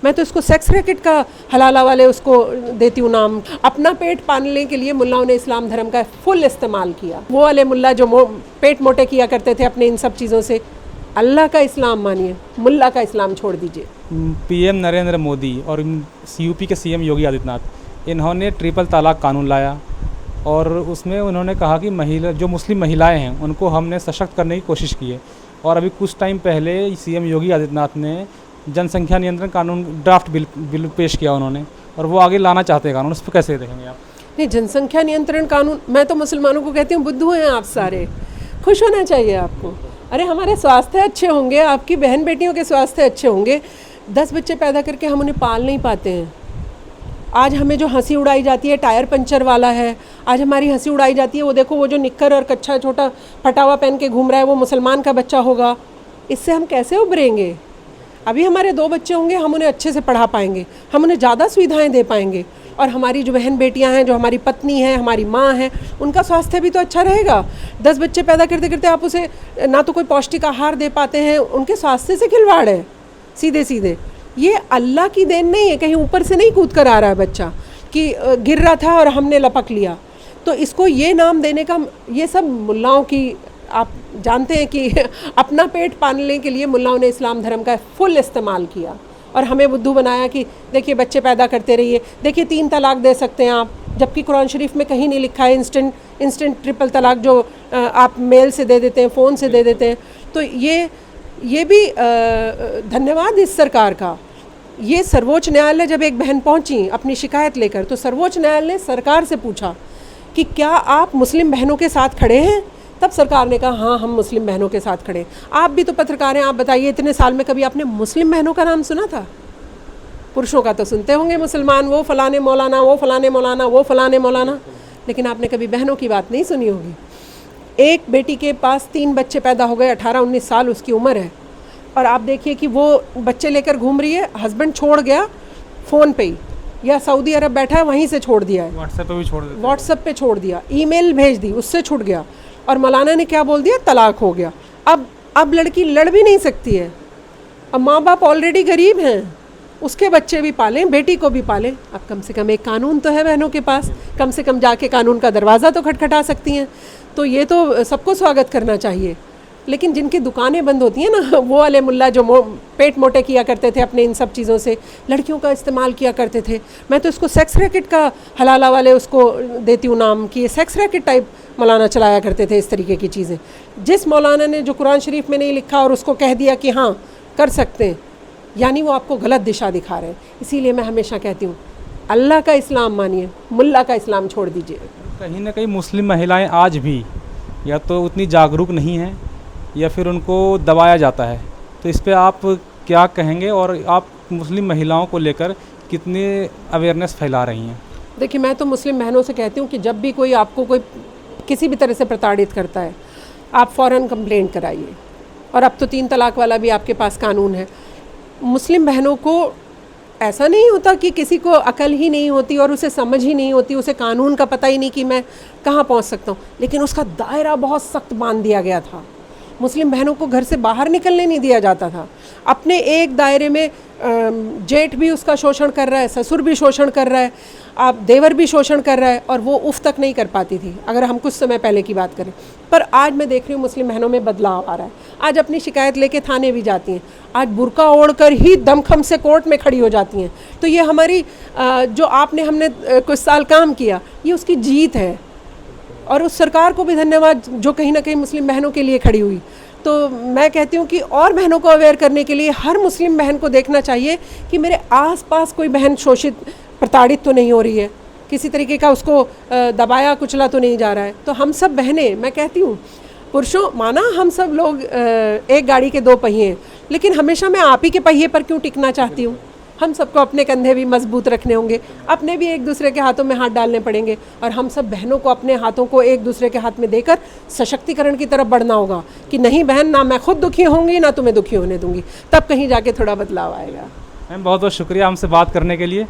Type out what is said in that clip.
मैं तो इसको सेक्स रैकेट का हलाला वाले उसको देती हूँ नाम। अपना पेट पालने के लिए मुल्लाओं ने इस्लाम धर्म का फुल इस्तेमाल किया। वो वाले मुल्ला जो पेट मोटे किया करते थे अपने इन सब चीज़ों से, अल्लाह का इस्लाम मानिए, मुल्ला का इस्लाम छोड़ दीजिए। पीएम नरेंद्र मोदी और यूपी के सीएम योगी आदित्यनाथ, इन्होंने ट्रिपल तलाक कानून लाया और उसमें उन्होंने कहा कि जो मुस्लिम महिलाएं हैं उनको हमने सशक्त करने की कोशिश की है। और अभी कुछ टाइम पहले सीएम योगी आदित्यनाथ ने जनसंख्या नियंत्रण कानून ड्राफ्ट बिल पेश किया उन्होंने, और वो आगे लाना चाहते हैं कानून। उस पर कैसे देखेंगे आप? नहीं, जनसंख्या नियंत्रण कानून, मैं तो मुसलमानों को कहती हूँ बुद्धू हैं आप सारे, खुश होना चाहिए आपको। अरे हमारे स्वास्थ्य अच्छे होंगे, आपकी बहन बेटियों के स्वास्थ्य अच्छे होंगे। 10 बच्चे पैदा करके हम उन्हें पाल नहीं पाते हैं। आज हमें जो हंसी उड़ाई जाती है टायर पंचर वाला है, आज हमारी हंसी उड़ाई जाती है वो देखो वो जो निक्कर और कच्चा छोटा फटावा पहन के घूम रहा है वो मुसलमान का बच्चा होगा। इससे हम कैसे उभरेंगे? अभी हमारे 2 बच्चे होंगे, हम उन्हें अच्छे से पढ़ा पाएंगे, हम उन्हें ज़्यादा सुविधाएं दे पाएंगे, और हमारी जो बहन बेटियां हैं, जो हमारी पत्नी है, हमारी माँ है, उनका स्वास्थ्य भी तो अच्छा रहेगा। 10 बच्चे पैदा करते करते आप उसे ना तो कोई पौष्टिक आहार दे पाते हैं, उनके स्वास्थ्य से खिलवाड़ है सीधे सीधे। ये अल्लाह की देन नहीं है, कहीं ऊपर से नहीं कूद कर आ रहा है बच्चा कि गिर रहा था और हमने लपक लिया। तो इसको ये नाम देने का, ये सब मुल्लाओं की, आप जानते हैं कि अपना पेट पालने के लिए मुल्लाओं ने इस्लाम धर्म का फुल इस्तेमाल किया और हमें बुद्धू बनाया कि देखिए बच्चे पैदा करते रहिए, देखिए 3 तलाक दे सकते हैं आप, जबकि कुरान शरीफ में कहीं नहीं लिखा है इंस्टेंट ट्रिपल तलाक जो आप मेल से दे देते हैं, फ़ोन से दे देते हैं। तो ये भी धन्यवाद इस सरकार का। ये सर्वोच्च न्यायालय जब एक बहन पहुंची अपनी शिकायत लेकर, तो सर्वोच्च न्यायालय ने सरकार से पूछा कि क्या आप मुस्लिम बहनों के साथ खड़े हैं? तब सरकार ने कहा हाँ, हम मुस्लिम बहनों के साथ खड़े। आप भी तो पत्रकार हैं, आप बताइए इतने साल में कभी आपने मुस्लिम बहनों का नाम सुना था? पुरुषों का तो सुनते होंगे, मुसलमान, वो फलाने मौलाना, वो फलाने मौलाना, वो फलाने मौलाना, लेकिन आपने कभी बहनों की बात नहीं सुनी होगी। एक बेटी के पास 3 बच्चे पैदा हो गए, 18-19 साल उसकी उम्र है, और आप देखिए कि वो बच्चे लेकर घूम रही है, हस्बैंड छोड़ गया फ़ोन पे ही, या सऊदी अरब बैठा है वहीं से छोड़ दिया है, व्हाट्सएप पे भी छोड़ दिया, व्हाट्सएप पे छोड़ दिया, ईमेल भेज दी, उससे छूट गया, और मौलाना ने क्या बोल दिया, तलाक हो गया। अब लड़की लड़ भी नहीं सकती है। अब माँ बाप ऑलरेडी गरीब हैं, उसके बच्चे भी पालें, बेटी को भी पालें। अब कम से कम एक कानून तो है बहनों के पास, कम से कम जाके कानून का दरवाज़ा तो खटखटा सकती हैं। तो ये तो सबको स्वागत करना चाहिए। लेकिन जिनकी दुकानें बंद होती हैं ना, वो वाले मुल्ला जो पेट मोटे किया करते थे अपने इन सब चीज़ों से, लड़कियों का इस्तेमाल किया करते थे, मैं तो इसको सेक्स रैकेट का हलाला वाले उसको देती हूँ नाम कि ये सेक्स रैकेट टाइप मौलाना चलाया करते थे इस तरीके की चीज़ें। जिस मौलाना ने जो कुरान शरीफ में नहीं लिखा और उसको कह दिया कि हाँ कर सकते हैं, यानी वो आपको गलत दिशा दिखा रहे हैं। इसीलिए मैं हमेशा कहती हूँ अल्लाह का इस्लाम मानिए, मुल्ला का इस्लाम छोड़ दीजिए। कहीं ना कहीं मुस्लिम महिलाएं आज भी या तो उतनी जागरूक नहीं हैं या फिर उनको दबाया जाता है, तो इस पे आप क्या कहेंगे और आप मुस्लिम महिलाओं को लेकर कितनी अवेयरनेस फैला रही हैं? देखिए, मैं तो मुस्लिम बहनों से कहती हूँ कि जब भी कोई आपको कोई किसी भी तरह से प्रताड़ित करता है, आप फ़ौरन कंप्लेंट कराइए। और अब तो 3 तलाक वाला भी आपके पास कानून है। मुस्लिम बहनों को ऐसा नहीं होता कि किसी को अकल ही नहीं होती और उसे समझ ही नहीं होती, उसे कानून का पता ही नहीं कि मैं कहाँ पहुँच सकता हूँ, लेकिन उसका दायरा बहुत सख्त बांध दिया गया था। मुस्लिम बहनों को घर से बाहर निकलने नहीं दिया जाता था। अपने एक दायरे में जेठ भी उसका शोषण कर रहा है, ससुर भी शोषण कर रहा है, आप देवर भी शोषण कर रहा है, और वो उफ तक नहीं कर पाती थी अगर हम कुछ समय पहले की बात करें। पर आज मैं देख रही हूँ मुस्लिम बहनों में बदलाव आ रहा है। आज अपनी शिकायत लेके थाने भी जाती हैं, आज बुर्का ओढ़कर ही दमखम से कोर्ट में खड़ी हो जाती हैं। तो ये हमारी जो हमने कुछ साल काम किया, ये उसकी जीत है। और उस सरकार को भी धन्यवाद जो कहीं ना कहीं मुस्लिम बहनों के लिए खड़ी हुई। तो मैं कहती हूँ कि और बहनों को अवेयर करने के लिए हर मुस्लिम बहन को देखना चाहिए कि मेरे आसपास कोई बहन शोषित प्रताड़ित तो नहीं हो रही है, किसी तरीके का उसको दबाया कुचला तो नहीं जा रहा है। तो हम सब बहनें, मैं कहती हूँ पुरुषों, माना हम सब लोग एक गाड़ी के 2 पहिए हैं, लेकिन हमेशा मैं आप ही के पहिए पर क्यों टिकना चाहती हूँ? हम सबको अपने कंधे भी मजबूत रखने होंगे, अपने भी एक दूसरे के हाथों में हाथ डालने पड़ेंगे, और हम सब बहनों को अपने हाथों को एक दूसरे के हाथ में देकर सशक्तिकरण की तरफ बढ़ना होगा कि नहीं बहन, ना मैं खुद दुखी होंगी ना तुम्हें दुखी होने दूंगी। तब कहीं जाके थोड़ा बदलाव आएगा। मैम बहुत बहुत शुक्रिया हमसे बात करने के लिए।